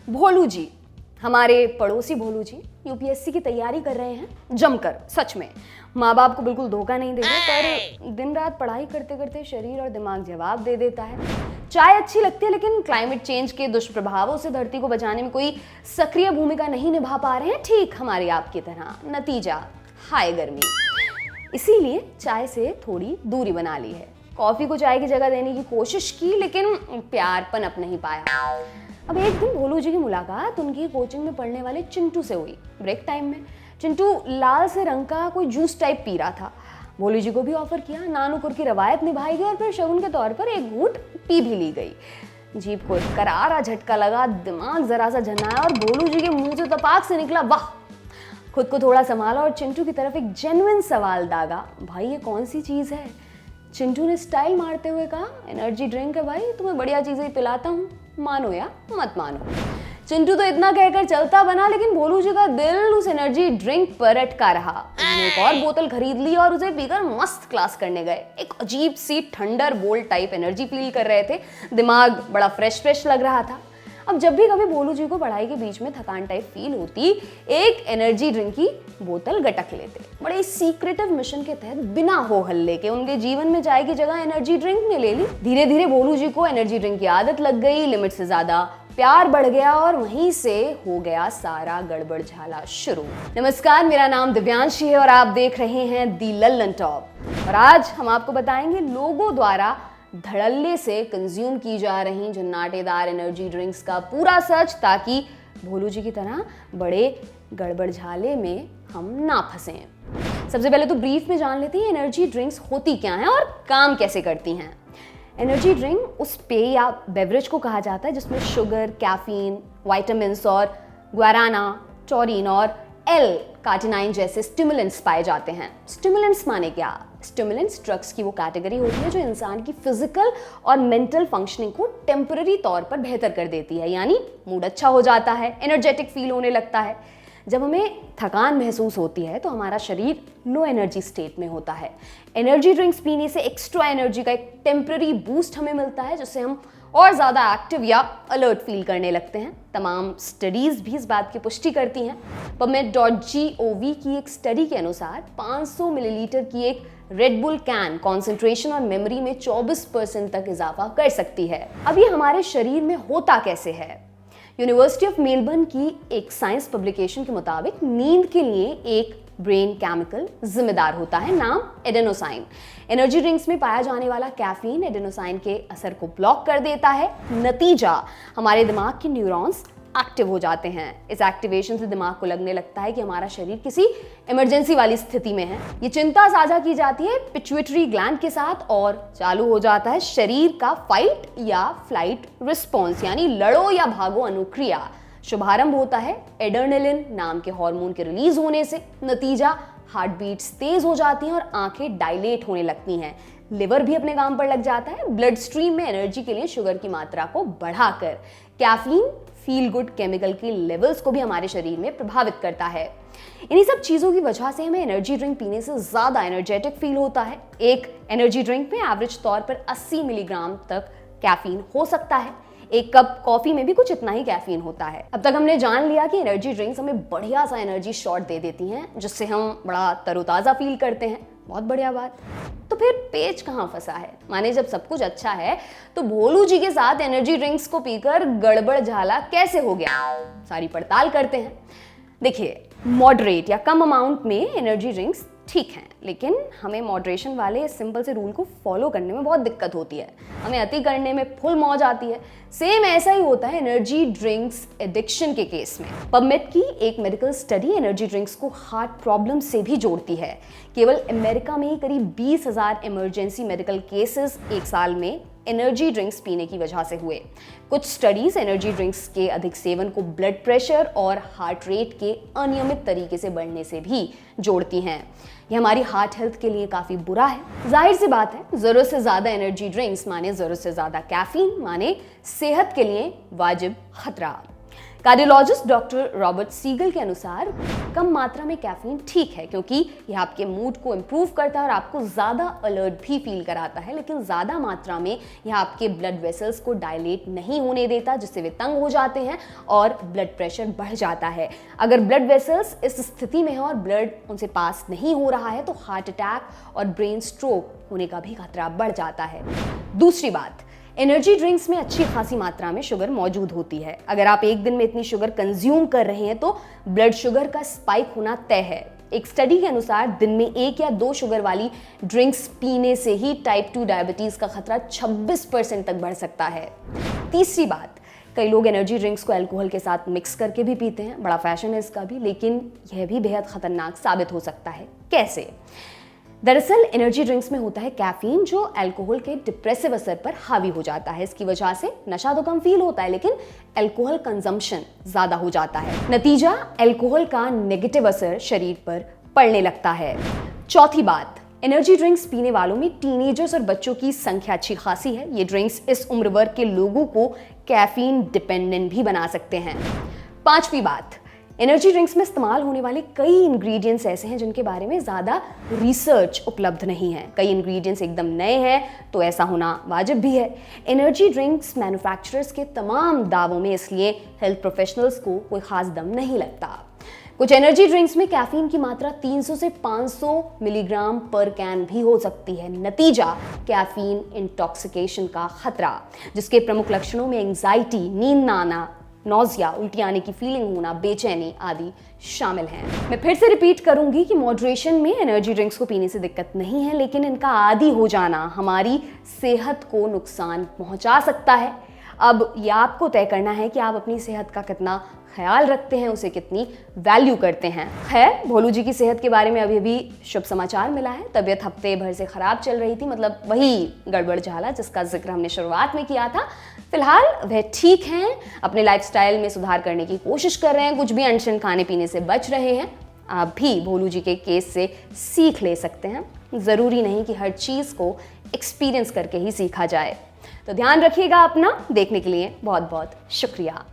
भोलू जी, हमारे पड़ोसी भोलू जी यूपीएससी की तैयारी कर रहे हैं जमकर। सच में माँ बाप को बिल्कुल धोखा नहीं दे रहे, पर दिन रात पढ़ाई करते करते शरीर और दिमाग जवाब दे देता है। चाय अच्छी लगती है, लेकिन क्लाइमेट चेंज के दुष्प्रभावों से धरती को बचाने में कोई सक्रिय भूमिका नहीं निभा पा रहे हैं, ठीक हमारी आपकी तरह। नतीजा हाय गर्मी। इसीलिए चाय से थोड़ी दूरी बना ली है। कॉफी को चाय की जगह देने की कोशिश की, लेकिन प्यार पनप नहीं पाया। अब एक दिन भोलू जी की मुलाकात उनकी कोचिंग में पढ़ने वाले चिंटू से हुई। ब्रेक टाइम में चिंटू लाल से रंग का कोई जूस टाइप पी रहा था। भोलू जी को भी ऑफर किया, नानुकुर की रवायत निभाई गई और फिर शगुन के तौर पर एक घूंट पी भी ली गई। जीभ को एक करारा झटका लगा, दिमाग जरा सा झन्नाया और भोलू जी के मुंह से तपाक से निकला वाह। खुद को थोड़ा संभाला और चिंटू की तरफ एक जेन्युइन सवाल दागा, भाई ये कौन सी चीज है? चिंटू ने स्टाइल मारते हुए कहा, एनर्जी ड्रिंक है भाई, तुम्हें बढ़िया चीजें पिलाता हूँ, मानो या मत मानो। चिंटू तो इतना कहकर चलता बना, लेकिन भोलू जी का दिल उस एनर्जी ड्रिंक पर अटका रहा। उन्होंने एक और बोतल खरीद ली और उसे पीकर मस्त क्लास करने गए। एक अजीब सी thunderbolt type energy feel कर रहे थे, दिमाग बड़ा फ्रेश लग रहा था। अब जब भी कभी भोलू जी को पढ़ाई के बीच में थकान टाइप फील होती, एक एनर्जी ड्रिंक की बोतल गटक लेते। बड़े सीक्रेटिव मिशन के तहत बिना हो हल्ले के उनके जीवन में चाय की जगह एनर्जी ड्रिंक ने ले ली। धीरे धीरे भोलू जी को एनर्जी ड्रिंक की आदत लग गई, लिमिट से ज्यादा प्यार बढ़ गया और वहीं से हो गया सारा गड़बड़ झाला शुरू। नमस्कार, मेरा नाम दिव्यांशी है और आप देख रहे हैं दी लल्लन टॉप। और आज हम आपको बताएंगे लोगों द्वारा धड़ल्ले से कंज्यूम की जा रही जन्नाटेदार एनर्जी ड्रिंक्स का पूरा सच, ताकि भोलू जी की तरह बड़े गड़बड़ झाले में हम ना फंसें। सबसे पहले तो ब्रीफ में जान लेते हैं एनर्जी ड्रिंक्स होती क्या हैं और काम कैसे करती हैं। एनर्जी ड्रिंक उस पेय या बेवरेज को कहा जाता है जिसमें शुगर, कैफीन, विटामिन्स और गुआराना, टॉरिन और एल कार्टिनाइन जैसे स्टिमुलेंट्स पाए जाते हैं। स्टिमुलेंट्स माने क्या? स्टिमुलेंट्स ड्रग्स की वो कैटेगरी होती है जो इंसान की फिजिकल और मेंटल फंक्शनिंग को टेम्पररी तौर पर बेहतर कर देती है, यानी मूड अच्छा हो जाता है, एनर्जेटिक फील होने लगता है। जब हमें थकान महसूस होती है तो हमारा शरीर लो एनर्जी स्टेट में होता है। एनर्जी ड्रिंक्स पीने से एक्स्ट्रा एनर्जी का एक टेम्पररी बूस्ट हमें मिलता है, जिससे हम और ज़्यादा एक्टिव या अलर्ट फील करने लगते हैं। तमाम स्टडीज़ भी इस बात की पुष्टि करती हैं। PubMed.gov की एक स्टडी के अनुसार 500 मिलीलीटर की एक रेड बुल कैन कंसंट्रेशन और मेमोरी में 24% तक इजाफा कर सकती है। अब ये हमारे शरीर में होता कैसे है? यूनिवर्सिटी ऑफ मेलबर्न की एक साइंस पब्लिकेशन के मुताबिक नींद के लिए एक ब्रेन केमिकल जिम्मेदार होता है, नाम एडेनोसाइन। एनर्जी ड्रिंक्स में पाया जाने वाला कैफीन एडेनोसाइन के असर को ब्लॉक कर देता है। नतीजा, हमारे दिमाग के न्यूरॉन्स एक्टिव हो जाते हैं। इस एक्टिवेशन से दिमाग को लगने लगता है कि हमारा शरीर किसी इमरजेंसी वाली स्थिति में है। ये चिंता साझा की जाती है पिट्यूटरी ग्लैंड के साथ और चालू हो जाता है शरीर का फाइट या फ्लाइट रिस्पॉन्स, यानी लड़ो या भागो अनुक्रिया। शुभारंभ होता है एड्रेनलिन नाम के हार्मोन के रिलीज होने से। नतीजा, हार्ट बीट्स तेज हो जाती हैं और आंखें डायलेट होने लगती हैं। लिवर भी अपने काम पर लग जाता है, ब्लड स्ट्रीम में एनर्जी के लिए शुगर की मात्रा को बढ़ाकर। कैफीन फील गुड केमिकल के लेवल्स को भी हमारे शरीर में प्रभावित करता है। इन्हीं सब चीज़ों की वजह से हमें एनर्जी ड्रिंक पीने से ज़्यादा एनर्जेटिक फील होता है। एक एनर्जी ड्रिंक में एवरेज तौर पर 80 मिलीग्राम तक कैफीन हो सकता है। एक कप कॉफी में भी कुछ इतना ही कैफीन होता है। अब तक हमने जान लिया कि एनर्जी ड्रिंक्स हमें बढ़िया सा एनर्जी शॉट दे देती हैं, जिससे हम बड़ा तरोताज़ा फील करते हैं। बहुत बढ़िया बात। तो फिर पेच कहाँ फंसा है? माने जब सब कुछ अच्छा है तो भोलू जी के साथ एनर्जी ड्रिंक्स को पीकर गड़बड़ झाला कैसे हो गया? सारी पड़ताल करते हैं। देखिए, मॉडरेट या कम अमाउंट में एनर्जी ड्रिंक्स ठीक हैं, लेकिन हमें मॉडरेशन वाले सिंपल से रूल को फॉलो करने में बहुत दिक्कत होती है। हमें अति करने में फुल मौज आती है। सेम ऐसा ही होता है एनर्जी ड्रिंक्स एडिक्शन के केस में। पबमेड की एक मेडिकल स्टडी एनर्जी ड्रिंक्स को हार्ट प्रॉब्लम से भी जोड़ती है। केवल अमेरिका में ही करीब 20,000 इमरजेंसी मेडिकल केसेस एक साल में एनर्जी ड्रिंक्स पीने की वजह से हुए। कुछ स्टडीज एनर्जी ड्रिंक्स के अधिक सेवन को ब्लड प्रेशर और हार्ट रेट के अनियमित तरीके से बढ़ने से भी जोड़ती हैं। ये हमारी हार्ट हेल्थ के लिए काफ़ी बुरा है। जाहिर सी बात है, ज़रूरत से ज़्यादा एनर्जी ड्रिंक्स माने ज़रूरत से ज़्यादा कैफीन माने सेहत के लिए वाजिब खतरा। कार्डियोलॉजिस्ट डॉक्टर रॉबर्ट सीगल के अनुसार कम मात्रा में कैफीन ठीक है, क्योंकि यह आपके मूड को इम्प्रूव करता है और आपको ज़्यादा अलर्ट भी फील कराता है, लेकिन ज़्यादा मात्रा में यह आपके ब्लड वेसल्स को डायलेट नहीं होने देता, जिससे वे तंग हो जाते हैं और ब्लड प्रेशर बढ़ जाता है। अगर ब्लड वेसल्स इस स्थिति में है और ब्लड उनसे पास नहीं हो रहा है तो हार्ट अटैक और ब्रेन स्ट्रोक होने का भी खतरा बढ़ जाता है। दूसरी बात, एनर्जी ड्रिंक्स में अच्छी खासी मात्रा में शुगर मौजूद होती है। अगर आप एक दिन में इतनी शुगर कंज्यूम कर रहे हैं तो ब्लड शुगर का स्पाइक होना तय है। एक स्टडी के अनुसार दिन में 1 या 2 शुगर वाली ड्रिंक्स पीने से ही टाइप 2 डायबिटीज का खतरा 26% तक बढ़ सकता है। तीसरी बात, कई लोग एनर्जी ड्रिंक्स को अल्कोहल के साथ मिक्स करके भी पीते हैं, बड़ा फैशन है इसका भी, लेकिन यह भी बेहद खतरनाक साबित हो सकता है। कैसे? दरअसल एनर्जी ड्रिंक्स में होता है कैफीन, जो अल्कोहल के डिप्रेसिव असर पर हावी हो जाता है। इसकी वजह से नशा तो कम फील होता है, लेकिन अल्कोहल कंजम्पशन ज्यादा हो जाता है। नतीजा, अल्कोहल का नेगेटिव असर शरीर पर पड़ने लगता है। चौथी बात, एनर्जी ड्रिंक्स पीने वालों में टीनेजर्स और बच्चों की संख्या अच्छी खासी है। ये ड्रिंक्स इस उम्र वर्ग के लोगों को कैफीन डिपेंडेंट भी बना सकते हैं। पांचवी बात, एनर्जी ड्रिंक्स में इस्तेमाल होने वाले कई इंग्रेडिएंट्स ऐसे हैं जिनके बारे में ज़्यादा रिसर्च उपलब्ध नहीं है। कई इंग्रेडिएंट्स एकदम नए हैं, तो ऐसा होना वाजिब भी है। एनर्जी ड्रिंक्स मैन्युफैक्चरर्स के तमाम दावों में इसलिए हेल्थ प्रोफेशनल्स को कोई खास दम नहीं लगता। कुछ एनर्जी ड्रिंक्स में कैफीन की मात्रा 300 से 500 मिलीग्राम पर कैन भी हो सकती है। नतीजा, कैफीन इंटॉक्सिकेशन का खतरा, जिसके प्रमुख लक्षणों में एंजाइटी, नींद ना आना, नौजिया, उल्टी आने की फीलिंग होना, बेचैनी आदि शामिल हैं। मैं फिर से रिपीट करूंगी कि मॉडरेशन में एनर्जी ड्रिंक्स को पीने से दिक्कत नहीं है, लेकिन इनका आदी हो जाना हमारी सेहत को नुकसान पहुंचा सकता है। अब यह आपको तय करना है कि आप अपनी सेहत का कितना ख्याल रखते हैं, उसे कितनी वैल्यू करते हैं। खैर, भोलू जी की सेहत के बारे में अभी शुभ समाचार मिला है। तबीयत हफ्ते भर से खराब चल रही थी, मतलब वही गड़बड़ झाला जिसका जिक्र हमने शुरुआत में किया था। फिलहाल वह ठीक हैं, अपने लाइफस्टाइल में सुधार करने की कोशिश कर रहे हैं, कुछ भी अनशन खाने पीने से बच रहे हैं। आप भी भोलू जी के केस से सीख ले सकते हैं। ज़रूरी नहीं कि हर चीज़ को एक्सपीरियंस करके ही सीखा जाए। तो ध्यान रखिएगा अपना। देखने के लिए बहुत बहुत शुक्रिया।